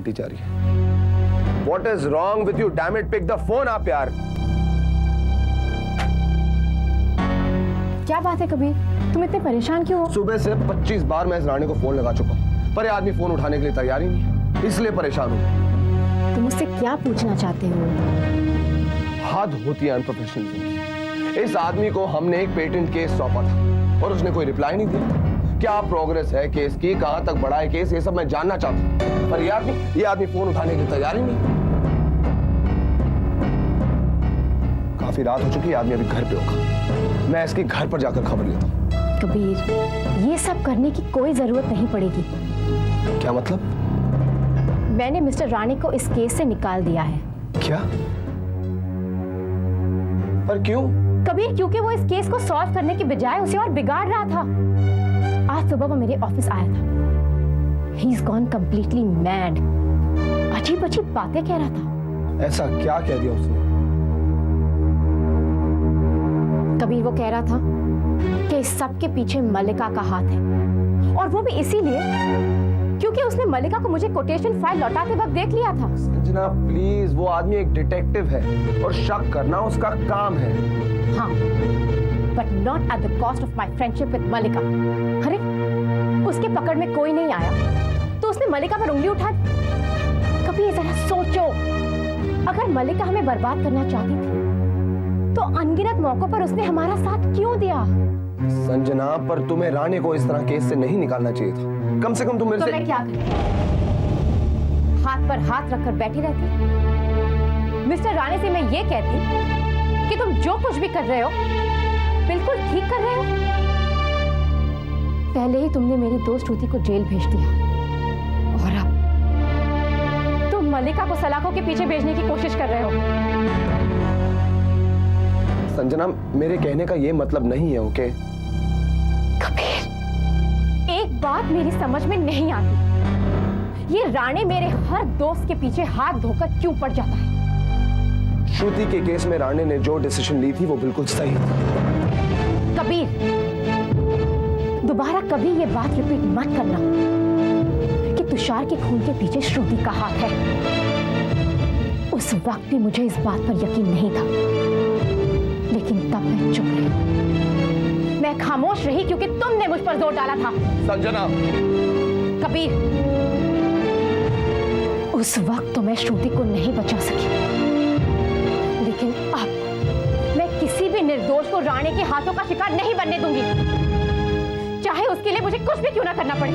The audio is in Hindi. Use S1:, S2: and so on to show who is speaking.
S1: घंटी जा रही है। What is wrong with you? Damn it, pick the phone up यार।
S2: क्या बात है कबीर, तुम इतने परेशान क्यों हो?
S1: सुबह से 25 बार मैं इस रानी को फोन लगा चुका हूँ, पर ये आदमी फोन उठाने के लिए तैयार ही नहीं है, इसलिए परेशान हूँ।
S2: तुम मुझसे क्या पूछना चाहते हो?
S1: हद होती है अनप्रोफेशनलिज्म की। इस आदमी को हमने एक पेटेंट केस सौंपा था और उसने कोई रिप्लाई नहीं दिया। क्या प्रोग्रेस है केस की, कहां तक बढ़ा है केस, ये सब मैं जानना चाहता हूं, पर ये आदमी फोन उठाने के लिए तैयार ही नहीं। काफी रात हो चुकी है, आदमी अभी घर पे होगा। मैं इसके घर पर जाकर खबर लेता हूं।
S2: कबीर, ये सब करने की कोई जरूरत नहीं पड़ेगी।
S1: क्या मतलब?
S2: मैंने मिस्टर राणे को इस केस से निकाल दिया है।
S1: क्या? पर क्यों?
S2: कबीर, क्योंकि वो इस केस को सॉल्व करने की बजाय उसे और बिगाड़ रहा था। आज सुबह वो मेरे ऑफिस आया था। He's gone completely mad। अजीब अजीब बातें कह रहा था।
S1: ऐसा क्या कह दिया उसने?
S2: कबीर, वो कह रहा था कि इस सब के पीछे मल्लिका का हाथ है, और वो भी इसीलिए क्योंकि उसने मल्लिका को मुझे कोटेशन फाइल लौटाते वक्त देख लिया था।
S1: संजना प्लीज, वो आदमी एक डिटेक्टिव है और शक करना उसका काम है।
S2: हाँ, but not at the cost of my friendship with मल्लिका। अरे, उसके पकड़ में कोई नहीं आया तो उसने मल्लिका पर उंगली उठा दी। कभी जरा सोचो, अगर मल्लिका हमें बर्बाद करना चाहती थी तो अनगिनत मौकों पर उसने हमारा साथ क्यों दिया?
S1: संजना, पर तुम्हें राणे को इस तरह केस से नहीं निकालना चाहिए था। कम से कम तुम मेरे से।
S2: मैं क्या करूं? हाथ पर हाथ रखकर बैठी रहती? मिस्टर राणे से मैं ये कहती कि तुम जो कुछ भी कर रहे हो बिल्कुल ठीक कर रहे हो। पहले ही तुमने मेरी दोस्त श्रुति को जेल भेज दिया और अब तुम मल्लिका को सलाखों के पीछे भेजने की कोशिश कर रहे हो।
S1: संजना, मेरे कहने का ये मतलब नहीं है, ओके?
S2: कबीर, एक बात मेरी समझ में नहीं आती, ये राणे मेरे हर दोस्त के पीछे हाथ धोकर क्यों पड़ जाता है?
S1: श्रुति के केस में राणे ने जो डिसीजन ली थी वो बिल्कुल सही थी।
S2: कबीर, दोबारा कभी ये बात रिपीट मत करना कि तुषार के खून के पीछे श्रुति का हाथ है। उस वक्त भी मुझे इस बात पर यकीन नहीं था, लेकिन तब मैं चुप रही, मैं खामोश रही क्योंकि तुमने मुझ पर जोर डाला था।
S1: संजना,
S2: कबीर, उस वक्त तो मैं श्रुति को नहीं बचा सकी, लेकिन अब मैं किसी भी निर्दोष को राणे के हाथों का शिकार नहीं बनने दूंगी, चाहे उसके लिए मुझे कुछ भी क्यों ना करना पड़े।